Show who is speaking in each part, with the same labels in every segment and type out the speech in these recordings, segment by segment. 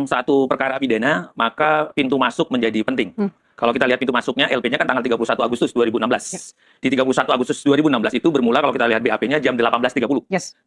Speaker 1: satu perkara pidana, maka pintu masuk menjadi penting. Kalau kita lihat pintu masuknya, LP-nya kan tanggal 31 Agustus 2016. Di 31 Agustus 2016 itu bermula, kalau kita lihat BAP-nya jam 18.30. 18.30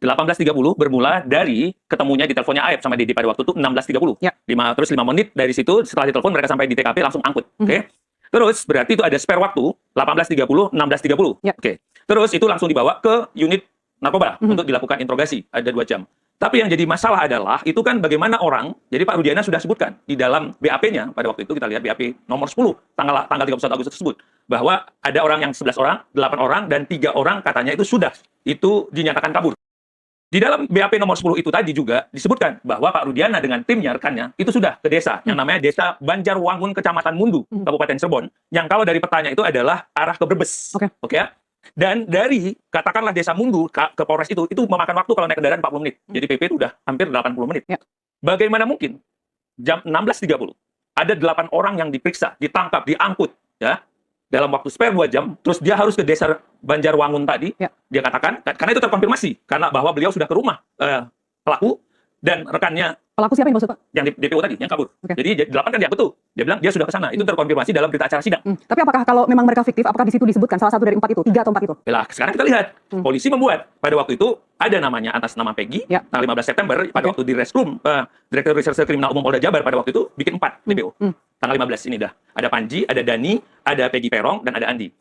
Speaker 1: bermula dari ketemunya di teleponnya Aep sama Dede pada waktu itu 16.30. Terus 5 menit dari situ, setelah ditelepon mereka sampai di TKP langsung angkut. Oke. Terus berarti itu ada spare waktu 18.30, 16.30. Oke. Terus itu langsung dibawa ke unit narkoba untuk dilakukan interogasi, ada 2 jam. Tapi yang jadi masalah adalah, itu kan bagaimana orang, jadi Pak Rudiana sudah sebutkan, di dalam BAP-nya, pada waktu itu kita lihat BAP nomor 10, tanggal 31 Agustus tersebut, bahwa ada orang yang 11 orang, 8 orang, dan 3 orang katanya itu sudah, itu dinyatakan kabur. Di dalam BAP nomor 10 itu tadi juga disebutkan bahwa Pak Rudiana dengan timnya, rekannya, itu sudah ke desa, yang namanya Desa Banjarwangun, Kecamatan Mundu, Kabupaten Cirebon, yang kalau dari petanya itu adalah arah ke Brebes. Oke ya? Dan dari, katakanlah Desa Mundu ke Polres itu memakan waktu kalau naik kendaraan 40 menit. Jadi PP itu udah hampir 80 menit. Bagaimana mungkin jam 16.30 ada 8 orang yang diperiksa, ditangkap, diangkut, ya, dalam waktu spare 2 jam, terus dia harus ke Desa Banjarwangun tadi, dia katakan, karena itu terkonfirmasi, karena bahwa beliau sudah ke rumah pelaku, dan rekannya.
Speaker 2: Pelaku siapa yang maksud Pak?
Speaker 1: Yang di DPO tadi, yang kabur. Jadi 8 kan dia betul. Dia bilang dia sudah ke sana. Itu terkonfirmasi dalam berita acara sidang.
Speaker 2: Tapi apakah kalau memang mereka fiktif, apakah di situ disebutkan salah satu dari 4 itu, 3 atau 4 itu?
Speaker 1: Lah, sekarang kita lihat. Polisi membuat pada waktu itu ada namanya atas nama Peggy, tanggal 15 September pada waktu di Reskrim, Direktur Reserse Kriminal Umum Polda Jabar pada waktu itu bikin 4 DPO. Tanggal 15 ini dah. Ada Panji, ada Dani, ada Peggy Perong, dan ada Andi.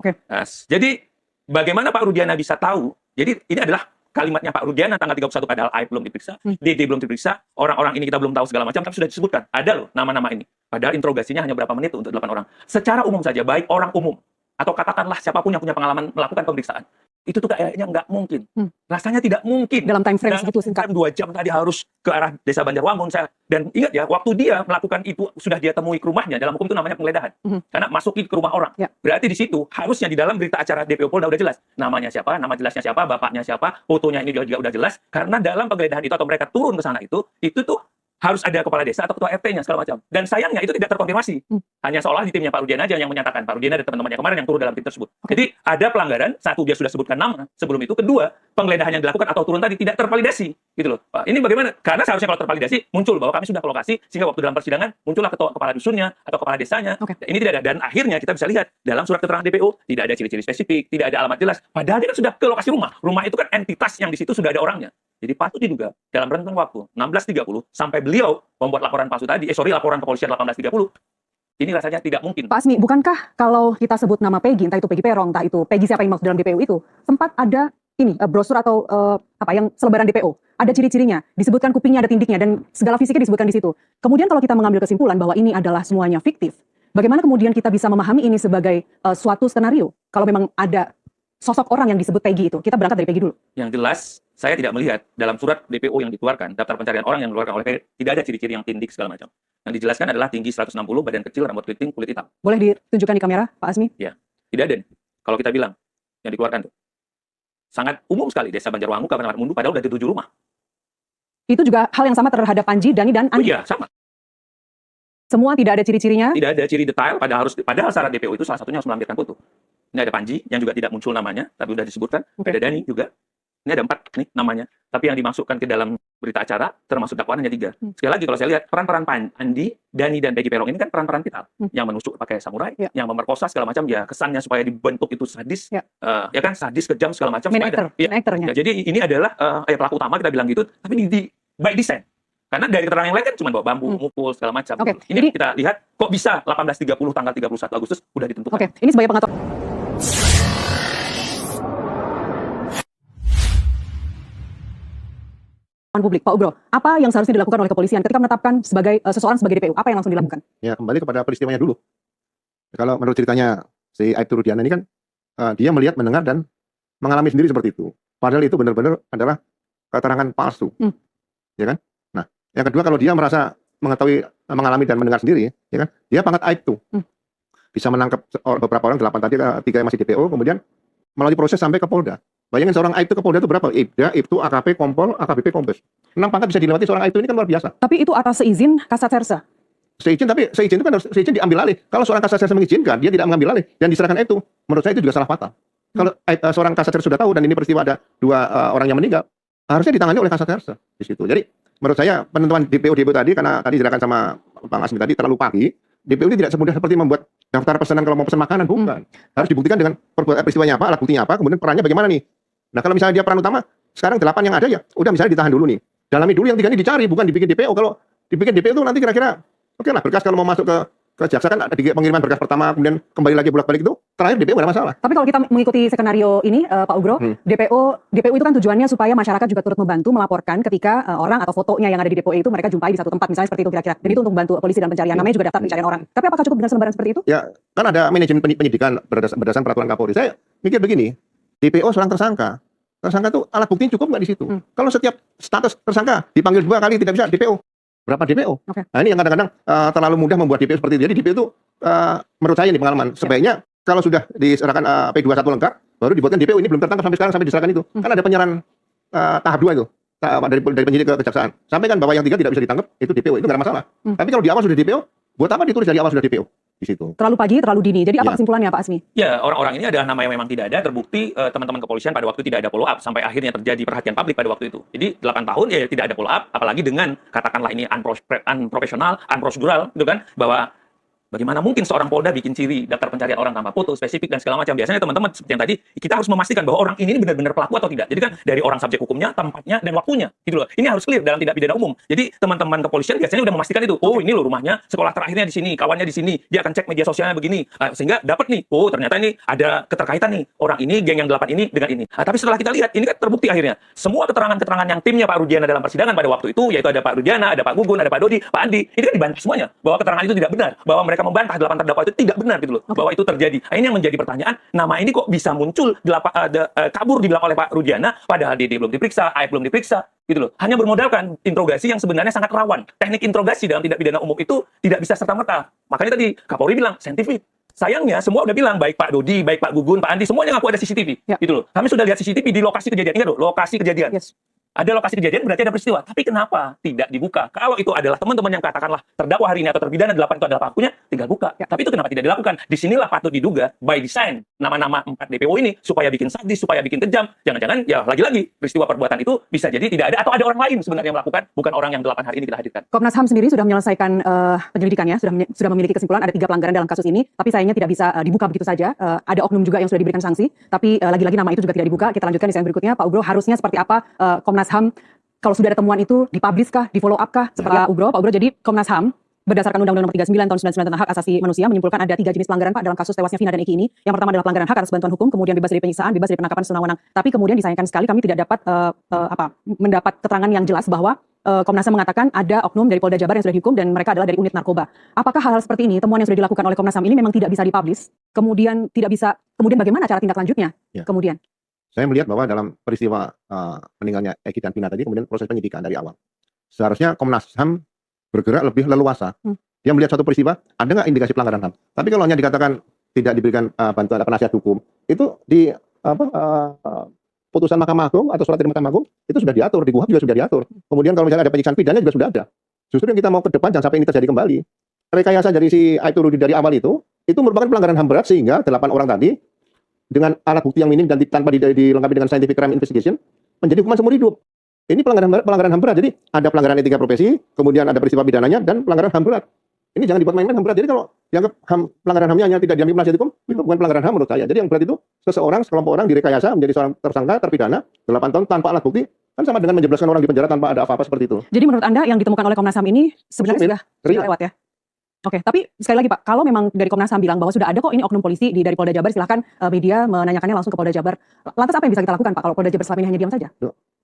Speaker 1: Jadi bagaimana Pak Rudiana bisa tahu? Jadi ini adalah kalimatnya Pak Rudiana tanggal 31, padahal Aib belum diperiksa, Dede belum diperiksa, orang-orang ini kita belum tahu segala macam, tapi sudah disebutkan. Ada loh nama-nama ini. Padahal interogasinya hanya berapa menit untuk 8 orang. Secara umum saja, baik orang umum, atau katakanlah siapapun yang punya pengalaman melakukan pemeriksaan, itu tuh kayaknya nggak mungkin. Rasanya tidak mungkin.
Speaker 2: Dalam time frame segitu singkat.
Speaker 1: 2 jam tadi harus ke arah Desa Banjarwangun. Dan ingat ya, waktu dia melakukan itu, sudah dia temui ke rumahnya, dalam hukum itu namanya penggeledahan. Karena masukin ke rumah orang. Berarti di situ, harusnya di dalam berita acara DPO Polda udah jelas. Namanya siapa, nama jelasnya siapa, bapaknya siapa, fotonya ini juga udah jelas. Karena dalam penggeledahan itu, atau mereka turun ke sana itu tuh harus ada kepala desa atau ketua RT-nya segala macam. Dan sayangnya itu tidak terkonfirmasi. Hanya seolah di timnya Pak Rudiana aja yang menyatakan. Pak Rudiana dan teman-temannya kemarin yang turun dalam tim tersebut. Jadi ada pelanggaran, satu dia sudah sebutkan nama sebelum itu, kedua penggeledahan yang dilakukan atau turun tadi tidak tervalidasi, gitu loh. Pak, ini bagaimana? Karena seharusnya kalau tervalidasi muncul bahwa kami sudah ke lokasi, sehingga waktu dalam persidangan muncullah ketua kepala dusunnya atau kepala desanya. Ini tidak ada, dan akhirnya kita bisa lihat dalam surat keterangan DPO tidak ada ciri-ciri spesifik, tidak ada alamat jelas. Padahal dia kan sudah ke lokasi rumah. Rumah itu kan entitas yang di situ sudah ada orangnya. Jadi patut diduga dalam rentang waktu 16.30 sampai beliau membuat laporan palsu tadi, laporan kepolisian 18.30, ini rasanya tidak mungkin.
Speaker 2: Pak Asmi, bukankah kalau kita sebut nama Peggy, entah itu Peggy Perong, entah itu Peggy siapa yang maksud dalam DPO itu, sempat ada ini brosur atau yang selebaran DPO, ada ciri-cirinya, disebutkan kupingnya, ada tindiknya, dan segala fisiknya disebutkan di situ. Kemudian kalau kita mengambil kesimpulan bahwa ini adalah semuanya fiktif, bagaimana kemudian kita bisa memahami ini sebagai suatu skenario? Kalau memang ada sosok orang yang disebut Peggy itu, kita berangkat dari Peggy dulu.
Speaker 1: Yang jelas, saya tidak melihat dalam surat DPO yang dikeluarkan, daftar pencarian orang yang dikeluarkan oleh Peggy, tidak ada ciri-ciri yang tindik segala macam. Yang dijelaskan adalah tinggi 160, badan kecil, rambut keriting, kulit hitam.
Speaker 2: Boleh ditunjukkan di kamera, Pak Asmi?
Speaker 1: Ya, tidak ada nih. Kalau kita bilang, yang dikeluarkan tuh. Sangat umum sekali, Desa Banjarwangun, Kabupaten Mundu, padahal udah di 7 rumah.
Speaker 2: Itu juga hal yang sama terhadap Panji, Dani, dan Andi?
Speaker 1: Iya, sama.
Speaker 2: Semua tidak ada ciri-cirinya?
Speaker 1: Tidak ada ciri detail, padahal syarat DPO itu salah satunya harus melampirkan foto. Ini ada Panji, yang juga tidak muncul namanya, tapi sudah disebutkan. Ada Dani juga. Ini ada 4 nih namanya. Tapi yang dimasukkan ke dalam berita acara, termasuk dakwaan hanya 3. Sekali lagi kalau saya lihat, peran-peran Andi, Dani, dan Peggy Perong ini kan peran-peran vital. Yang menusuk pakai samurai, yang memerkosa segala macam, ya kesannya supaya dibentuk itu sadis. Ya kan, sadis, kejam, segala macam. Ya, jadi ini adalah pelaku utama, kita bilang gitu, tapi by design. Karena dari keterangan yang lain kan cuma bawa bambu, mukul, segala macam. Ini kita lihat, kok bisa 18.30 tanggal 31 Agustus udah ditentukan.
Speaker 2: Ini sebagai pengetahuan publik, Pak Ugro, apa yang seharusnya dilakukan oleh kepolisian ketika menetapkan seseorang sebagai DPO? Apa yang langsung dilakukan?
Speaker 3: Ya, kembali kepada peristiwanya dulu. Kalau menurut ceritanya si Aibtu Rudiana ini kan, dia melihat, mendengar, dan mengalami sendiri seperti itu. Padahal itu benar-benar adalah keterangan palsu. Ya kan? Nah, yang kedua, kalau dia merasa mengetahui, mengalami dan mendengar sendiri, ya kan? Dia pangkat Aibtu. Bisa menangkap beberapa orang, 8 tadi, 3 yang masih DPO, kemudian melalui proses sampai ke Polda. Bayangin seorang Aibtu ke Polda itu berapa? Ibda, Ibtu, AKP, Kompol, AKBP, Kombes. 6 pangkat bisa dilewati seorang Aibtu, ini kan luar biasa.
Speaker 2: Tapi itu atas seizin Kasat Serse.
Speaker 3: Seizin, tapi seizin itu kan harus seizin diambil alih. Kalau seorang Kasat Serse mengizinkan, dia tidak mengambil alih dan diserahkan Aibtu, menurut saya itu juga salah fatal. Kalau seorang Kasat Serse sudah tahu dan ini peristiwa ada 2 orang yang meninggal, harusnya ditangani oleh Kasat Serse di situ. Jadi menurut saya penentuan DPO tadi, karena tadi dijelaskan sama Bang Asmi tadi terlalu pagi, DPO ini tidak semudah seperti membuat daftar pesanan kalau mau pesan makanan, bukan. Harus dibuktikan dengan peristiwanya apa, alat buktinya apa, kemudian perannya bagaimana nih. Nah kalau misalnya dia peran utama, sekarang 8 yang ada ya, udah misalnya ditahan dulu nih. Dalami dulu yang 3 ini dicari, bukan dibikin DPO. Kalau dibikin DPO itu nanti kira-kira, oke lah berkas kalau mau masuk ke jaksa kan ada pengiriman berkas pertama, kemudian kembali lagi bolak-balik itu, terakhir DPO nggak ada masalah.
Speaker 2: Tapi kalau kita mengikuti skenario ini, Pak Ugro, DPO itu kan tujuannya supaya masyarakat juga turut membantu melaporkan ketika orang atau fotonya yang ada di DPO itu mereka jumpai di satu tempat, misalnya seperti itu kira-kira. Dan itu untuk membantu polisi dalam pencarian. Namanya juga daftar pencarian orang. Tapi apakah cukup dengan selembaran seperti itu?
Speaker 3: Ya, kan ada manajemen penyidikan berdasarkan peraturan Kapolri. Saya mikir begini, DPO seorang tersangka. Tersangka itu alat buktinya cukup nggak di situ? Kalau setiap status tersangka dipanggil 2 kali tidak bisa DPO. Berapa DPO? Nah ini yang kadang-kadang terlalu mudah membuat DPO seperti itu. Jadi DPO itu menurut saya nih pengalaman. Sebaiknya kalau sudah diserahkan P21 lengkap, baru dibuatkan DPO. Ini belum tertangkap sampai sekarang, sampai diserahkan itu. Kan ada penyerahan tahap 2 itu. Dari penyidik ke kejaksaan. Sampai kan bahwa yang 3 tidak bisa ditangkap, itu DPO. Itu nggak ada masalah. Tapi kalau di awal sudah DPO, buat apa ditulis dari awal sudah DPO? Di situ.
Speaker 2: Terlalu pagi, terlalu dini. Jadi apa kesimpulannya Pak Asmi?
Speaker 1: Ya, orang-orang ini adalah nama yang memang tidak ada, terbukti teman-teman kepolisian pada waktu tidak ada follow up sampai akhirnya terjadi perhatian publik pada waktu itu. Jadi 8 tahun ya tidak ada follow up, apalagi dengan katakanlah ini unprofesional, unprocedural gitu kan, bahwa bagaimana mungkin seorang Polda bikin ciri daftar pencarian orang tanpa foto spesifik dan segala macam. Biasanya teman-teman seperti yang tadi, kita harus memastikan bahwa orang ini benar-benar pelaku atau tidak. Jadi kan dari orang subjek hukumnya, tempatnya, dan waktunya gitu loh. Ini harus clear dalam tindak pidana umum. Jadi teman-teman kepolisian biasanya udah memastikan itu. Oh, ini loh rumahnya, sekolah terakhirnya di sini, kawannya di sini. Dia akan cek media sosialnya begini. Sehingga dapat nih, oh ternyata ini ada keterkaitan nih. Orang ini, geng yang 8 ini dengan ini. Tapi setelah kita lihat, ini kan terbukti akhirnya. Semua keterangan-keterangan yang timnya Pak Rudiana dalam persidangan pada waktu itu, yaitu ada Pak Rudiana, ada Pak Gugun, ada Pak Dodi, Pak Andi, ini kan dibantah semuanya. Bahwa keterangan itu tidak benar. Bahwa mereka membantah 8 terdakwa itu tidak benar gitu loh, bahwa itu terjadi. Nah, ini yang menjadi pertanyaan, nama ini kok bisa muncul kabur di belakang oleh Pak Rudiana, padahal DD belum diperiksa, AF belum diperiksa, gitu loh. Hanya bermodalkan interogasi yang sebenarnya sangat rawan. Teknik interogasi dalam tindak pidana umum itu tidak bisa serta-merta. Makanya tadi Kapolri bilang saintifik. Sayangnya semua udah bilang, baik Pak Dodi, baik Pak Gugun, Pak Andi, semuanya ngaku ada CCTV, gitu loh. Kami sudah lihat CCTV di lokasi kejadian. Ingat loh, lokasi kejadian. Ada lokasi kejadian berarti ada peristiwa. Tapi kenapa tidak dibuka? Kalau itu adalah teman-teman yang katakanlah terdakwa hari ini atau terpidana 8 itu adalah pelakunya, tinggal buka. Tapi itu kenapa tidak dilakukan? Disinilah patut diduga by design nama-nama 4 DPO ini supaya bikin sadis, supaya bikin kejam. Jangan-jangan ya lagi-lagi peristiwa perbuatan itu bisa jadi tidak ada atau ada orang lain sebenarnya yang melakukan, bukan orang yang 8 hari ini kita hadirkan.
Speaker 2: Komnas HAM sendiri sudah menyelesaikan penyelidikannya, sudah memiliki kesimpulan ada 3 pelanggaran dalam kasus ini, tapi sayangnya tidak bisa dibuka begitu saja. Ada oknum juga yang sudah diberikan sanksi, tapi lagi-lagi nama itu juga tidak dibuka. Kita lanjutkan di segmen berikutnya. Pak Ugro, harusnya seperti apa Komnas HAM kalau sudah ada temuan itu dipublish kah, di follow up kah? Seperti Pak Ugro, jadi Komnas HAM berdasarkan Undang-Undang Nomor 39 Tahun 99 tentang Hak Asasi Manusia menyimpulkan ada 3 jenis pelanggaran Pak dalam kasus tewasnya Vina dan Eki ini. Yang pertama adalah pelanggaran hak atas bantuan hukum, kemudian bebas dari penyiksaan, bebas dari penangkapan sewenang-wenang. Tapi kemudian disayangkan sekali kami tidak dapat mendapat keterangan yang jelas bahwa Komnas HAM mengatakan ada oknum dari Polda Jabar yang sudah dihukum dan mereka adalah dari unit narkoba. Apakah hal-hal seperti ini, temuan yang sudah dilakukan oleh Komnas HAM ini memang tidak bisa dipublish? Kemudian bagaimana cara tindak lanjutnya? Kemudian
Speaker 3: saya melihat bahwa dalam peristiwa meninggalnya Eki dan Vina tadi, kemudian proses penyidikan dari awal. Seharusnya Komnas HAM bergerak lebih leluasa. Dia melihat suatu peristiwa, ada nggak indikasi pelanggaran HAM. Tapi kalau hanya dikatakan tidak diberikan bantuan penasihat hukum, itu di putusan Mahkamah Agung atau surat dari Mahkamah Agung, itu sudah diatur, di KUHP juga sudah diatur. Kemudian kalau misalnya ada penyiksaan pidana juga sudah ada. Justru yang kita mau ke depan, jangan sampai ini terjadi kembali. Rekayasa dari si Aibtu Rudi dari awal itu merupakan pelanggaran HAM berat, sehingga 8 orang tadi dengan alat bukti yang minim dan tanpa dilengkapi dengan scientific crime investigation menjadi hukuman seumur hidup. Ini pelanggaran HAM berat. Jadi ada pelanggaran etika profesi, kemudian ada peristiwa pidananya dan pelanggaran HAM berat. Ini jangan dibuat main-main HAM berat. Jadi kalau dianggap pelanggaran HAM-nya hanya tidak diambil penasihat hukum, itu bukan pelanggaran HAM menurut saya. Jadi yang berat itu sekelompok orang direkayasa menjadi seorang tersangka terpidana 8 tahun tanpa alat bukti, kan sama dengan menjebloskan orang di penjara tanpa ada apa-apa seperti itu.
Speaker 2: Jadi menurut Anda yang ditemukan oleh Komnas HAM ini sebenarnya sudah lewat ya? Oke, tapi sekali lagi Pak, kalau memang dari Komnas HAM bilang bahwa sudah ada kok ini oknum polisi dari Polda Jabar, silahkan media menanyakannya langsung ke Polda Jabar. Lantas apa yang bisa kita lakukan Pak kalau Polda Jabar selama ini hanya diam saja?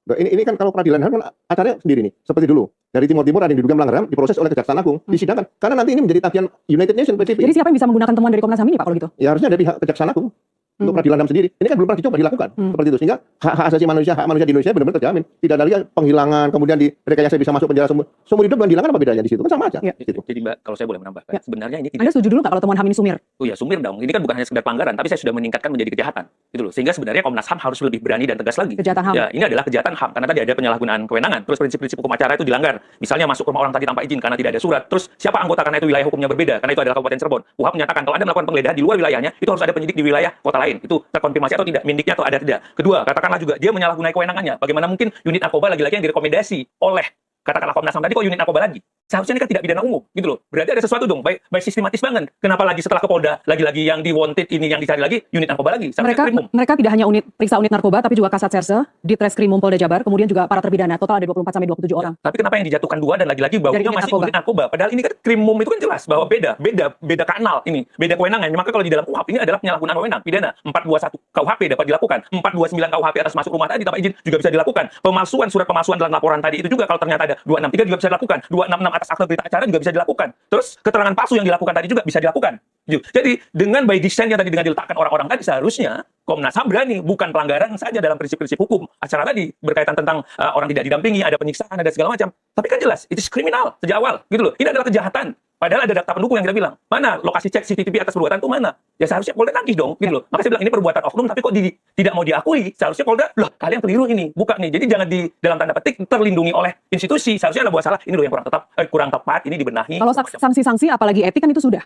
Speaker 2: Ini kan kalau peradilan HAM kan acaranya sendiri nih, seperti dulu. Dari Timur Timur ada yang diduga melanggar HAM, diproses oleh Kejaksaan Agung, disidangkan. Karena nanti ini menjadi tagihan United Nations PBB. Jadi siapa yang bisa menggunakan temuan dari Komnas HAM ini Pak kalau gitu?
Speaker 3: Ya harusnya dari pihak Kejaksaan Agung. Untuk peradilan HAM sendiri. Ini kan belum pernah dicoba dilakukan seperti itu, sehingga hak asasi manusia, hak manusia di Indonesia benar-benar terjamin. Tidak ada lagi penghilangan, kemudian direkayasa bisa masuk penjara seumur hidup dan dihilangkan, apa bedanya di situ? Kan sama aja. Gitu.
Speaker 1: Jadi Mbak, kalau saya boleh menambahkan, sebenarnya ini
Speaker 2: Anda setuju dulu nggak kalau temuan HAM ini sumir?
Speaker 1: Oh ya, sumir dong. Ini kan bukan hanya sekedar pelanggaran, tapi saya sudah meningkatkan menjadi kejahatan. Gitu loh. Sehingga sebenarnya Komnas HAM harus lebih berani dan tegas lagi.
Speaker 2: Kejahatan HAM.
Speaker 1: Ya, ini adalah kejahatan HAM karena tadi ada penyalahgunaan kewenangan. Terus prinsip-prinsip hukum acara itu dilanggar. Misalnya masuk rumah orang tadi tanpa izin karena tidak ada surat. Terus siapa anggota karena itu wilayah hukumnya berbeda, karena itu adalah Kabupaten Cirebon. KUHP menyatakan kalau Anda melakukan penggeledahan di luar wilayahnya, itu harus ada penyidik di wilayah kota lain. Itu terkonfirmasi atau tidak, mendiknya atau ada tidak. Kedua, katakanlah juga dia menyalahgunai kewenangannya. Bagaimana mungkin unit narkoba lagi-lagi yang direkomendasi oleh katakanlah Komnas HAM tadi kok unit narkoba lagi? Seharusnya ini kan tidak pidana umum, gitu loh. Berarti ada sesuatu dong, baik sistematis banget. Kenapa lagi setelah ke Polda, lagi-lagi yang di wanted ini yang dicari lagi, unit narkoba lagi?
Speaker 2: Mereka tidak hanya periksa unit narkoba, tapi juga Kasat Serse, Ditreskrimum Polda Jabar, kemudian juga para terpidana. Total ada 24 sampai 27 orang.
Speaker 1: Tapi kenapa yang dijatuhkan 2 dan lagi-lagi baunya masih unit narkoba? Padahal ini kan Krimum itu kan jelas bahwa beda kanal ini, beda kewenangan. Maka kalau di dalam KUHP ini adalah penyalahgunaan wewenang, pidana. 421 KUHP dapat dilakukan, 429 KUHP atas masuk rumah tadi tanpa izin juga bisa dilakukan. Pemalsuan surat pemalsuan dalam laporan tadi itu juga kalau ternyata ada 263 juga bisa dilakukan, 266 atas akte berita acara juga bisa dilakukan. Terus keterangan palsu yang dilakukan tadi juga bisa dilakukan. Jadi dengan by design yang tadi dengan diletakkan orang-orang tadi seharusnya Komnas HAM berani, bukan pelanggaran saja dalam prinsip-prinsip hukum acara tadi berkaitan tentang orang tidak didampingi, ada penyiksaan, ada segala macam. Tapi kan jelas itu kriminal sejak awal, gitu loh. Ini adalah kejahatan. Padahal ada data pendukung yang kita bilang, mana lokasi cek CCTV atas perbuatan itu mana? Ya seharusnya Polda nagih dong, gitu loh. Maka saya bilang ini perbuatan oknum, tapi kok tidak mau diakui. Seharusnya Polda, loh kalian keliru ini, buka nih. Jadi jangan dalam tanda petik terlindungi oleh institusi. Seharusnya ada buat salah, ini loh yang kurang tepat, ini dibenahi.
Speaker 2: Kalau sanksi-sanksi apalagi etik kan itu sudah.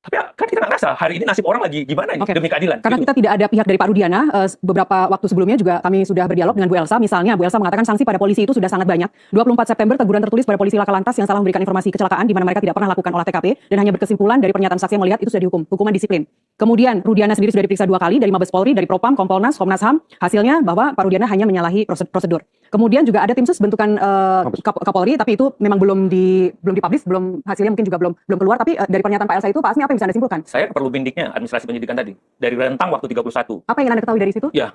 Speaker 1: Tapi kan kita nggak ngerasa hari ini nasib orang lagi gimana ini demi keadilan.
Speaker 2: Karena kita tidak ada pihak dari Pak Rudiana, beberapa waktu sebelumnya juga kami sudah berdialog dengan Bu Elsa. Misalnya Bu Elsa mengatakan sanksi pada polisi itu sudah sangat banyak. 24 September teguran tertulis pada polisi Laka Lantas yang salah memberikan informasi kecelakaan di mana mereka tidak pernah lakukan olah TKP dan hanya berkesimpulan dari pernyataan saksi yang melihat itu sudah dihukum, hukuman disiplin. Kemudian Rudiana sendiri sudah diperiksa 2 kali dari Mabes Polri, dari Propam, Kompolnas, Komnas HAM. Hasilnya bahwa Pak Rudiana hanya menyalahi prosedur. Kemudian juga ada tim sus bentukan Kapolri, tapi itu memang belum dipublish, hasilnya mungkin juga belum keluar. Tapi dari pernyataan Pak Elsa itu, Pak Asmi apa yang bisa Anda simpulkan?
Speaker 1: Saya perlu bindiknya administrasi penyidikan tadi dari rentang waktu 31.
Speaker 2: Apa yang Anda ketahui dari situ?
Speaker 1: Ya,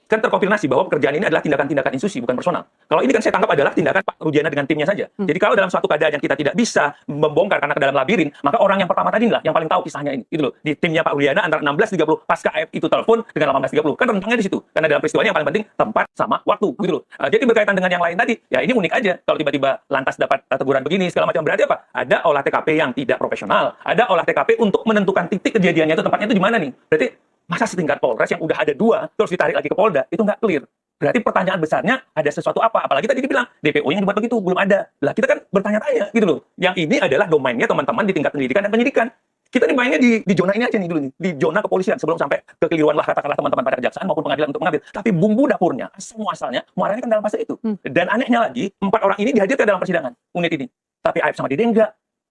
Speaker 1: kan terkonfirmasi bahwa pekerjaan ini adalah tindakan-tindakan institusi, bukan personal. Kalau ini kan saya tangkap adalah tindakan Pak Rudiana dengan timnya saja. Jadi kalau dalam suatu keadaan yang kita tidak bisa membongkar karena ke dalam labirin, maka orang yang pertama tadi lah yang paling tahu kisahnya ini, gitu loh. Di timnya Pak Rudiana antara 16.30 pasca AF itu telepon dengan 18.30. Kan rentangnya di situ. Karena dalam peristiwanya yang paling penting tempat sama waktu, gitu loh. Jadi berkaitan dengan yang lain tadi, ya ini unik aja kalau tiba-tiba lantas dapat teguran begini segala macam. Berarti apa? Ada olah TKP yang tidak profesional, ada olah TKP untuk menentukan titik kejadiannya itu tempatnya itu di mana nih. Berarti masa setingkat Polres yang udah ada 2 terus ditarik lagi ke Polda itu nggak clear. Berarti pertanyaan besarnya ada sesuatu apa? Apalagi tadi dibilang DPO yang dibuat begitu belum ada. Lah kita kan bertanya-tanya gitu loh. Yang ini adalah domainnya teman-teman di tingkat pendidikan dan penyidikan. Kita nih mainnya di zona ini aja nih dulu nih, di zona kepolisian sebelum sampai kekeliruan lah katakanlah teman-teman pada kejaksaan maupun pengadilan untuk mengambil. Tapi bumbu dapurnya, semua asalnya muaranya kan dalam fase itu. Dan anehnya lagi, 4 orang ini dihadirkan dalam persidangan unit ini. Tapi Aib sama Dede enggak.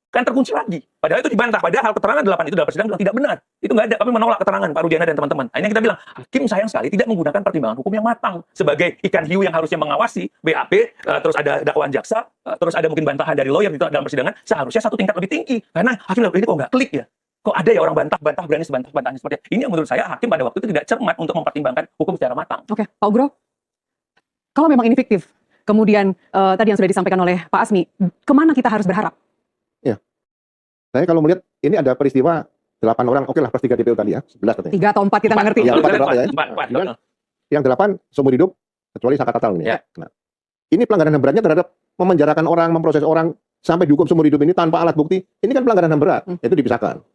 Speaker 1: Kan terkunci lagi. Padahal itu dibantah. Padahal keterangan 8 itu dalam persidangan bilang tidak benar. Itu nggak ada. Kami menolak keterangan Pak Rudiana dan teman-teman. Akhirnya kita bilang, hakim sayang sekali tidak menggunakan pertimbangan hukum yang matang. Sebagai ikan hiu yang harusnya mengawasi BAP, terus ada dakwaan jaksa, terus ada mungkin bantahan dari lawyer dalam persidangan, seharusnya satu tingkat lebih tinggi. Karena hakim ini kok nggak klik ya. Kok ada ya orang bantah berani sebantah-bantahnya seperti ini. Yang menurut saya hakim pada waktu itu tidak cermat untuk mempertimbangkan hukum secara matang.
Speaker 2: Oke, Pak Ugro. Kalau memang ini fiktif, kemudian tadi yang sudah disampaikan oleh Pak Asmi, kemana kita harus berharap?
Speaker 3: Saya kalau melihat ini ada peristiwa 8 orang, oke lah plus 3 DPO tadi ya, 11 katanya.
Speaker 2: 3 atau 4 kita nggak ngerti.
Speaker 3: Ya, 4 ya.
Speaker 1: 4.
Speaker 3: Yang 8 seumur hidup kecuali sangka tatal ini.
Speaker 1: Ya.
Speaker 3: Nah, ini pelanggaran HAM beratnya terhadap memenjarakan orang, memproses orang sampai dihukum seumur hidup ini tanpa alat bukti. Ini kan pelanggaran HAM berat, itu dipisahkan.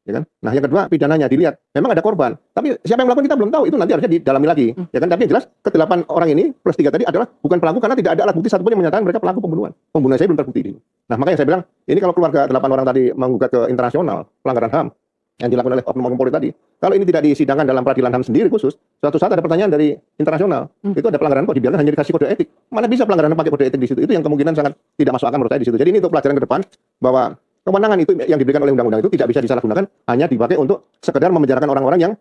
Speaker 3: Ya kan? Nah, yang kedua pidananya dilihat, memang ada korban, tapi siapa yang melakukan kita belum tahu, itu nanti harusnya didalami lagi. Ya kan? Tapi yang jelas ke-8 orang ini plus 3 tadi adalah bukan pelaku karena tidak ada alat bukti satupun yang menyatakan mereka pelaku pembunuhan. Pembunuhan saya belum terbukti ini. Nah, makanya saya bilang, ini kalau keluarga 8 orang tadi menggugat ke internasional pelanggaran HAM yang dilakukan oleh oknum Polri tadi, kalau ini tidak disidangkan dalam peradilan HAM sendiri khusus, suatu saat ada pertanyaan dari internasional, itu ada pelanggaran kok dibiarkan hanya dikasih kode etik. Mana bisa pelanggaran pakai kode etik di situ? Itu yang kemungkinan sangat tidak masuk akal menurut saya di situ. Jadi ini untuk pelajaran ke depan bahwa kewenangan itu yang diberikan oleh undang-undang itu tidak bisa disalahgunakan hanya dipakai untuk sekedar memenjarakan orang-orang yang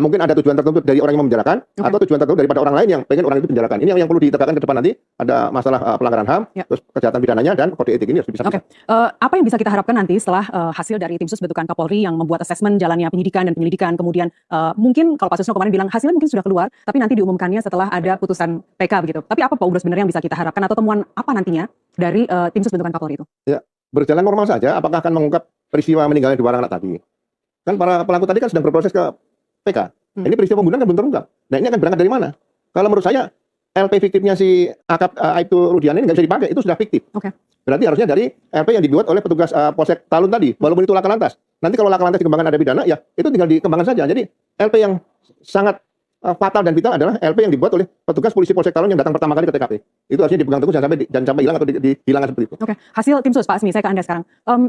Speaker 3: mungkin ada tujuan tertentu dari orang yang memenjarakan atau tujuan tertentu daripada orang lain yang pengen orang itu penjarakan. Ini yang perlu ditegakkan ke depan nanti. Ada masalah pelanggaran HAM, terus kejahatan pidananya dan kode etik ini harus bisa.
Speaker 2: Apa yang bisa kita harapkan nanti setelah hasil dari tim sus bentukan Kapolri yang membuat asesmen jalannya penyidikan dan penyelidikan, kemudian mungkin kalau Pak Susno kemarin bilang hasilnya mungkin sudah keluar, tapi nanti diumumkannya setelah ada putusan PK begitu. Tapi apa Pak Ugro sebenarnya yang bisa kita harapkan atau temuan apa nantinya dari tim sus bentukan Kapolri itu?
Speaker 3: Ya, berjalan normal saja. Apakah akan mengungkap peristiwa meninggalnya 2 orang anak tadi? Kan para pelaku tadi kan sedang berproses ke PK. Ini peristiwa pembunuhan kan belum terungkap. Nah, ini akan berangkat dari mana? Kalau menurut saya LP fiktifnya si Aibtu Rudiana ini nggak bisa dipakai, itu sudah fiktif. Berarti harusnya dari LP yang dibuat oleh petugas Polsek Talun tadi, walaupun itu Laka Lantas. Nanti kalau Laka Lantas dikembangkan ada pidana, ya itu tinggal dikembangkan saja. Jadi LP yang sangat fatal dan vital adalah LP yang dibuat oleh petugas polisi Polsek Talun yang datang pertama kali ke TKP. Itu harusnya dipegang teguh jangan sampai hilang atau dihilangkan seperti itu.
Speaker 2: Hasil tim sus Pak Asmi, saya ke Anda sekarang.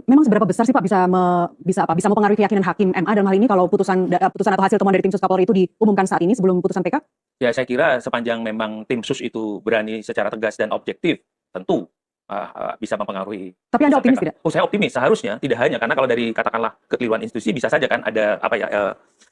Speaker 2: Memang seberapa besar sih Pak bisa mempengaruhi keyakinan hakim MA dalam hal ini kalau putusan atau hasil temuan dari tim sus Kapolri itu diumumkan saat ini sebelum putusan PK?
Speaker 1: Ya saya kira sepanjang memang tim sus itu berani secara tegas dan objektif, tentu bisa mempengaruhi.
Speaker 2: Tapi Anda optimis tidak?
Speaker 1: Oh, saya optimis. Seharusnya tidak hanya karena kalau dari katakanlah kekeliruan institusi bisa saja kan ada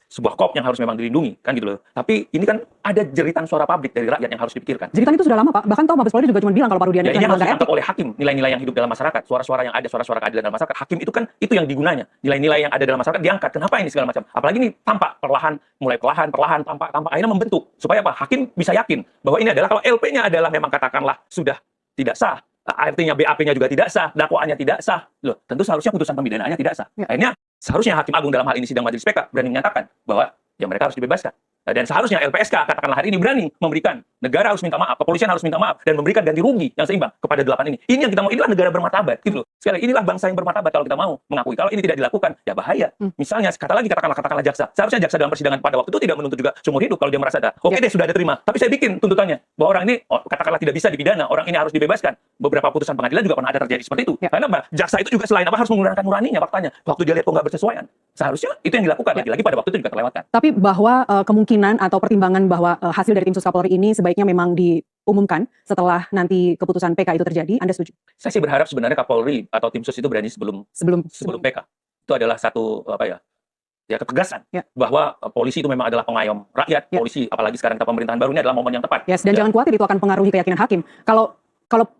Speaker 1: sebuah kop yang harus memang dilindungi kan gitu loh. Tapi ini kan ada jeritan suara publik dari rakyat yang harus dipikirkan.
Speaker 2: Jeritan itu sudah lama, Pak. Bahkan toh Mabes Polri juga cuma bilang kalau Pak Rudiana
Speaker 1: Ya, ini
Speaker 2: itu
Speaker 1: harus
Speaker 2: melanggar
Speaker 1: ditangkap
Speaker 2: etik.
Speaker 1: oleh hakim, nilai-nilai yang hidup dalam masyarakat, suara-suara yang ada, suara-suara keadilan dalam masyarakat. Hakim itu kan itu yang digunanya, nilai-nilai yang ada dalam masyarakat diangkat. Kenapa ini segala macam? Apalagi ini tampak perlahan, mulai perlahan, tampak akhirnya membentuk supaya apa? Hakim bisa yakin bahwa ini adalah kalau LP-nya adalah memang katakanlah sudah tidak sah, artinya BAP-nya juga tidak sah, dakwaannya tidak sah. Loh, tentu seharusnya putusan pembinaannya tidak sah.
Speaker 2: Ya.
Speaker 1: Akhirnya seharusnya Hakim Agung dalam hal ini sidang majelis PK berani menyatakan bahwa ya mereka harus dibebaskan. Dan seharusnya LPSK katakanlah hari ini berani memberikan, negara harus minta maaf, kepolisian harus minta maaf dan memberikan ganti rugi yang seimbang kepada 8 ini. Ini yang kita mau, inilah negara bermartabat gitu loh. Sekali lagi, inilah bangsa yang bermartabat kalau kita mau mengakui. Kalau ini tidak dilakukan, ya bahaya. Misalnya katakanlah jaksa. Seharusnya jaksa dalam persidangan pada waktu itu tidak menuntut juga seumur hidup kalau dia merasa ada. Oke deh, sudah ada terima. Tapi saya bikin tuntutannya bahwa orang ini katakanlah tidak bisa dipidana, orang ini harus dibebaskan. Beberapa putusan pengadilan juga pernah ada terjadi seperti itu. Karena apa? Jaksa itu juga selain apa harus menggunakan nuraninya faktanya. Waktu dia lihat kok nggak bersesuaian. Seharusnya itu yang dilakukan. Lagi-lagi pada waktu itu juga terlewatkan.
Speaker 2: Tapi bahwa kemungkinan atau pertimbangan bahwa hasil dari tim sus Kapolri ini sebaiknya memang diumumkan setelah nanti keputusan PK itu terjadi, Anda setuju?
Speaker 1: Saya sih berharap sebenarnya Kapolri atau tim sus itu berani sebelum PK. Itu adalah satu ketegasan bahwa polisi itu memang adalah pengayom rakyat. Polisi apalagi sekarang kita pemerintahan baru ini adalah momen yang tepat.
Speaker 2: Dan jangan khawatir itu akan mempengaruhi keyakinan hakim. Kalau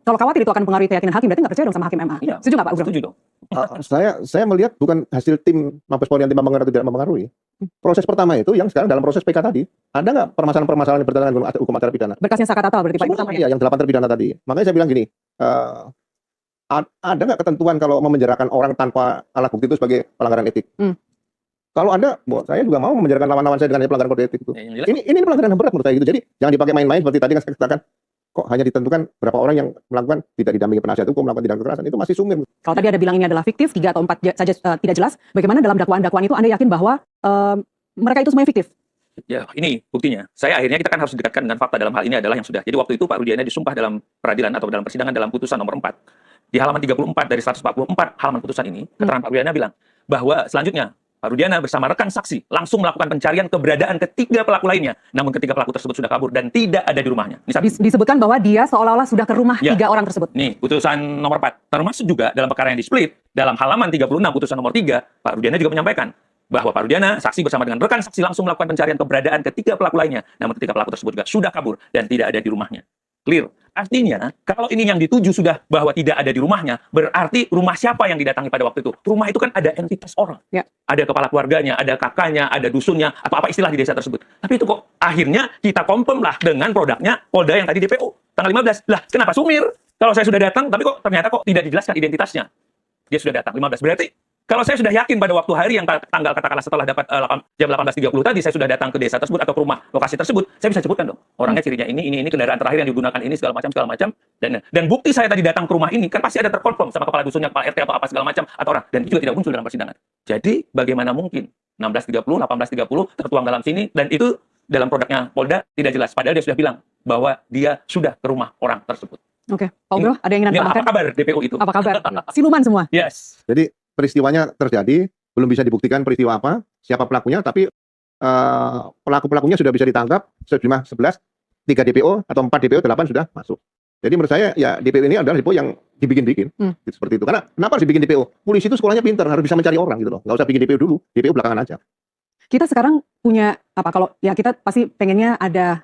Speaker 2: khawatir itu akan mempengaruhi keyakinan hakim, berarti nggak percaya dong sama hakim MA.
Speaker 1: Iya.
Speaker 2: Setuju nggak Pak Ugro?
Speaker 1: Setuju dong.
Speaker 3: Saya melihat bukan hasil tim Mabes Polri yang mempengaruhi atau tidak mempengaruhi. Proses pertama itu yang sekarang dalam proses PK tadi, ada nggak permasalahan-permasalahan yang bertentangan dengan hukum acara pidana?
Speaker 2: Berkasnya Sakatatal berarti Pak pertama ya?
Speaker 3: Iya, yang 8 terpidana tadi. Makanya saya bilang gini, ada nggak ketentuan kalau memenjarakan orang tanpa alat bukti itu sebagai pelanggaran etik? Kalau ada, saya juga mau memenjarakan lawan-lawan saya dengan pelanggaran kode etik itu. Ini pelanggaran yang berat menurut saya gitu. Jadi jangan dipakai main-main seperti tadi kan saya katakan. Kok hanya ditentukan berapa orang yang melakukan tidak didampingi penasihat hukum melakukan tindak kekerasan, itu masih sumir.
Speaker 2: Kalau tadi ada bilang ini adalah fiktif, 3 atau 4 saja tidak jelas, bagaimana dalam dakwaan-dakwaan itu Anda yakin bahwa mereka itu semuanya fiktif?
Speaker 1: Ya, ini buktinya. Kita kan harus didekatkan dengan fakta dalam hal ini adalah yang sudah. Jadi waktu itu Pak Rudiana disumpah dalam peradilan atau dalam persidangan dalam putusan nomor 4. Di halaman 34 dari 144 halaman putusan ini, keterangan Pak Rudiana bilang bahwa selanjutnya Pak Rudiana bersama rekan saksi langsung melakukan pencarian keberadaan ketiga pelaku lainnya. Namun ketiga pelaku tersebut sudah kabur dan tidak ada di rumahnya.
Speaker 2: Disebutkan bahwa dia seolah-olah sudah ke rumah 3 orang tersebut.
Speaker 1: Nih, putusan nomor 4. Termasuk juga dalam perkara yang di-split, dalam halaman 36 putusan nomor 3, Pak Rudiana juga menyampaikan bahwa Pak Rudiana, saksi bersama dengan rekan saksi langsung melakukan pencarian keberadaan ketiga pelaku lainnya. Namun ketiga pelaku tersebut juga sudah kabur dan tidak ada di rumahnya. Clear. Artinya, kalau ini yang dituju sudah bahwa tidak ada di rumahnya, berarti rumah siapa yang didatangi pada waktu itu? Rumah itu kan ada entitas orang. Ada kepala keluarganya, ada kakaknya, ada dusunnya, atau apa istilah di desa tersebut. Tapi itu kok akhirnya kita confirm lah dengan produknya Polda yang tadi DPO. Tanggal 15. Lah, kenapa sumir? Kalau saya sudah datang, tapi kok ternyata kok tidak dijelaskan identitasnya. Dia sudah datang 15. Berarti kalau saya sudah yakin pada waktu hari yang tanggal katakanlah setelah dapat jam 18.30 tadi saya sudah datang ke desa tersebut atau ke rumah lokasi tersebut, saya bisa sebutkan dong. Orangnya cirinya ini, kendaraan terakhir yang digunakan ini segala macam dan bukti saya tadi datang ke rumah ini kan pasti ada terkonfirm sama kepala dusunnya, kepala RT atau apa segala macam atau orang dan itu juga tidak muncul dalam persidangan. Jadi bagaimana mungkin 16.30, 18.30 tertuang dalam sini dan itu dalam produknya Polda tidak jelas padahal dia sudah bilang bahwa dia sudah ke rumah orang tersebut.
Speaker 2: Oke, Pak Ugro, ada yang ingin Anda tambahkan?
Speaker 1: Apa kabar DPO itu?
Speaker 2: Apa kabar? Siluman semua.
Speaker 1: Yes.
Speaker 3: Jadi peristiwanya terjadi, belum bisa dibuktikan peristiwa apa, siapa pelakunya, tapi pelaku-pelakunya sudah bisa ditangkap, sejumlah 11, 3 DPO atau 4 DPO, 8 sudah masuk. Jadi menurut saya, ya DPO ini adalah DPO yang dibikin-bikin, gitu, seperti itu. Karena kenapa harus dibikin DPO? Polisi itu sekolahnya pintar, harus bisa mencari orang gitu loh. Nggak usah bikin DPO dulu, DPO belakangan aja.
Speaker 2: Kita sekarang punya, kalau ya kita pasti pengennya ada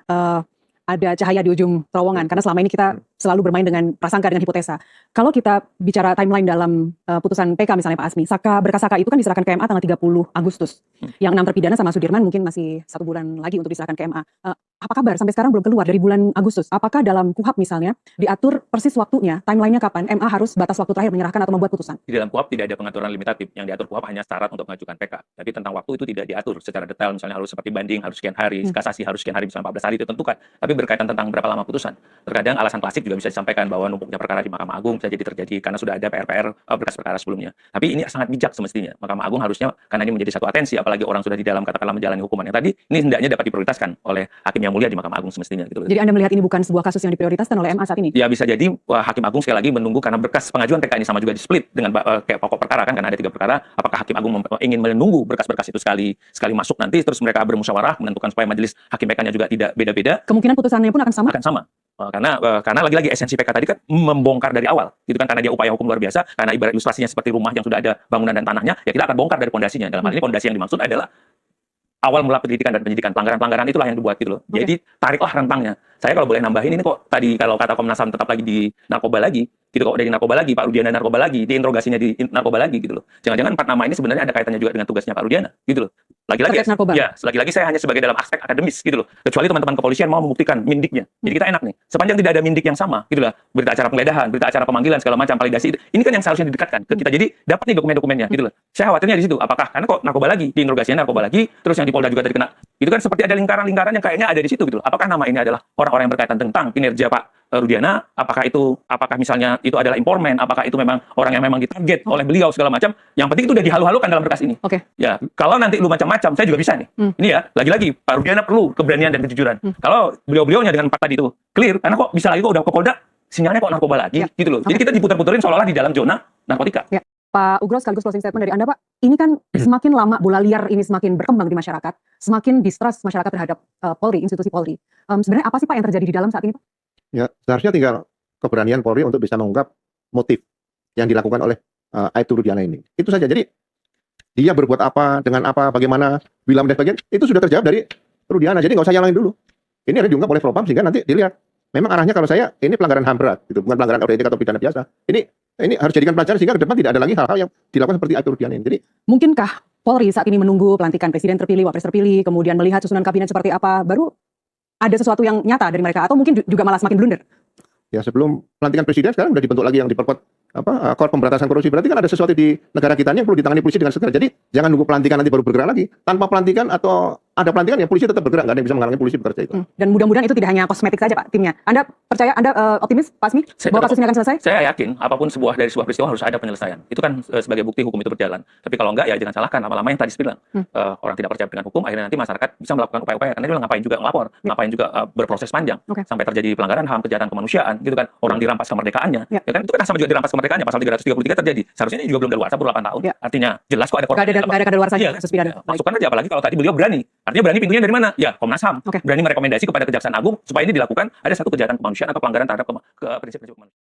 Speaker 2: cahaya di ujung terowongan, karena selama ini kita selalu bermain dengan prasangka, dengan hipotesa. Kalau kita bicara timeline dalam putusan PK misalnya Pak Asmi, berkas Saka itu kan diserahkan ke MA tanggal 30 Agustus. Yang 6 terpidana sama Sudirman mungkin masih 1 bulan lagi untuk diserahkan ke MA. Apa kabar? Sampai sekarang belum keluar dari bulan Agustus. Apakah dalam KUHAP misalnya diatur persis waktunya, timelinenya kapan MA harus batas waktu terakhir menyerahkan atau membuat putusan?
Speaker 1: Di dalam KUHAP tidak ada pengaturan limitatif. Yang diatur KUHAP hanya syarat untuk mengajukan PK. Tapi tentang waktu itu tidak diatur secara detail. Misalnya harus seperti banding, harus sekian hari, kasasi harus sekian hari, misalnya 14 hari ditentukan. Tapi berkaitan tentang berapa lama putusan. Terkadang alasan klasik juga bisa disampaikan bahwa numpuknya perkara di Mahkamah Agung bisa jadi terjadi karena sudah ada berkas perkara sebelumnya. Tapi ini sangat bijak semestinya. Mahkamah Agung harusnya, karena ini menjadi satu atensi, apalagi orang sudah di dalam katakanlah menjalani hukuman yang tadi, ini hendaknya dapat diprioritaskan oleh hakim yang mulia di Mahkamah Agung semestinya. Gitu.
Speaker 2: Jadi Anda melihat ini bukan sebuah kasus yang diprioritaskan oleh MA saat ini?
Speaker 1: Ya bisa jadi Hakim Agung sekali lagi menunggu karena berkas pengajuan PK ini sama juga di-split dengan kayak pokok perkara kan, karena ada 3 perkara. Apakah Hakim Agung ingin menunggu berkas-berkas itu sekali masuk nanti terus mereka bermusyawarah menentukan supaya majelis hakim PK-nya juga tidak beda-beda?
Speaker 2: Kemungkinan putusannya pun akan sama?
Speaker 1: Akan sama. Karena lagi-lagi esensi PK tadi kan membongkar dari awal, gitu kan, karena dia upaya hukum luar biasa, karena ibarat ilustrasinya seperti rumah yang sudah ada bangunan dan tanahnya, ya kita akan bongkar dari pondasinya. Dalam hal ini pondasi yang dimaksud adalah awal mula pendidikan dan penyidikan, pelanggaran-pelanggaran itulah yang dibuat gitu loh. Jadi tariklah rentangnya. Saya kalau boleh nambahin ini kok tadi kalau kata Komnas HAM tetap lagi di narkoba lagi, gitu kok, dari narkoba lagi, Pak Rudiana narkoba lagi, diinterogasinya di narkoba lagi gitu loh. Jangan-jangan 4 nama ini sebenarnya ada kaitannya juga dengan tugasnya Pak Rudiana gitu loh. Lagi-lagi ya, lagi-lagi saya hanya sebagai dalam aspek akademis gitu loh. Kecuali teman-teman kepolisian mau membuktikan mindiknya. Jadi kita enak nih. Sepanjang tidak ada mindik yang sama gitu lah. Berita acara penggeledahan, berita acara pemanggilan segala macam validasi. Ini kan yang seharusnya didekatkan ke kita. Jadi dapat nih dokumen-dokumennya gitu loh. Saya khawatirnya di situ. Apakah karena kok narkoba lagi, diinterogasinya narkoba lagi, terus yang di Polda juga tadi kena. Itu kan seperti ada lingkaran-lingkaran yang kayaknya ada di situ gitu loh. Apakah nama ini adalah orang-orang yang berkaitan tentang kinerja Pak Rudiana, apakah misalnya itu adalah informan, apakah itu memang orang yang memang ditarget oleh beliau segala macam. Yang penting itu udah dihalu-halukan dalam berkas ini. Ya, kalau nanti lu macam-macam, saya juga bisa nih. Ini ya, lagi-lagi Pak Rudiana perlu keberanian dan kejujuran. Kalau beliau-beliaunya dengan 4 tadi itu clear, karena kok bisa lagi kok udah ke Polda, sinyalnya kok narkoba lagi, gitu loh. Jadi kita diputar-puterin seolah-olah di dalam zona narkotika.
Speaker 2: Pak Ugro, sekaligus closing statement dari Anda, Pak. Ini kan semakin lama bola liar ini semakin berkembang di masyarakat, semakin distrust masyarakat terhadap Polri, institusi Polri. Sebenarnya apa sih Pak yang terjadi di dalam saat ini, Pak?
Speaker 3: Ya, seharusnya tinggal keberanian Polri untuk bisa mengungkap motif yang dilakukan oleh Aibtu Rudiana ini. Itu saja. Jadi dia berbuat apa, dengan apa, bagaimana, bila dan bagian itu sudah terjawab dari Rudiana. Jadi nggak usah nyalain dulu. Ini ada diungkap oleh Propam sehingga nanti dilihat. Memang arahnya kalau saya ini pelanggaran HAM berat, gitu, bukan pelanggaran kode etik atau pidana biasa. Ini harus jadikan pelajaran sehingga ke depan tidak ada lagi hal-hal yang dilakukan seperti Aibtu Rudiana ini. Jadi
Speaker 2: mungkinkah Polri saat ini menunggu pelantikan presiden terpilih, wapres terpilih, kemudian melihat susunan kabinet seperti apa, baru ada sesuatu yang nyata dari mereka, atau mungkin juga malah semakin blunder?
Speaker 3: Ya, sebelum pelantikan presiden sekarang sudah dibentuk lagi yang diperkuat Korps Pemberantasan Korupsi. Berarti kan ada sesuatu di negara kita yang perlu ditangani polisi dengan segera. Jadi jangan nunggu pelantikan nanti baru bergerak lagi. Tanpa pelantikan atau ada pelantikan ya polisi tetap bergerak, nggak ada yang bisa menghalangi polisi bekerja itu.
Speaker 2: Dan mudah-mudahan itu tidak hanya kosmetik saja Pak timnya. Anda percaya, Anda optimis Pak Asmi bahwa kasus ini akan selesai?
Speaker 1: Saya yakin apapun dari sebuah peristiwa harus ada penyelesaian. Itu kan sebagai bukti hukum itu berjalan. Tapi kalau enggak ya jangan salahkan lama-lama yang tadi bilang. Orang tidak percaya dengan hukum, akhirnya nanti masyarakat bisa melakukan upaya-upaya. Karena dia ngapain juga ngelapor, ngapain juga berproses panjang sampai terjadi pelanggaran HAM, kejahatan kemanusiaan gitu kan. Orang dirampas kemerdekaannya. Ya kan itu kan sama juga dirampas kemerdekaannya pasal 333 terjadi. Seharusnya ini juga belum daluarsa baru 8 tahun. Artinya jelas kok ada korban.
Speaker 2: Nggak ada kadaluarsa kasus pidana.
Speaker 1: Masukkan aja, apalagi kalau tadi beliau berani. Artinya berani pintunya dari mana? Ya, Komnas HAM. Berani merekomendasi kepada Kejaksaan Agung supaya ini dilakukan ada satu kejahatan kemanusiaan atau pelanggaran terhadap prinsip-prinsip kemanusiaan.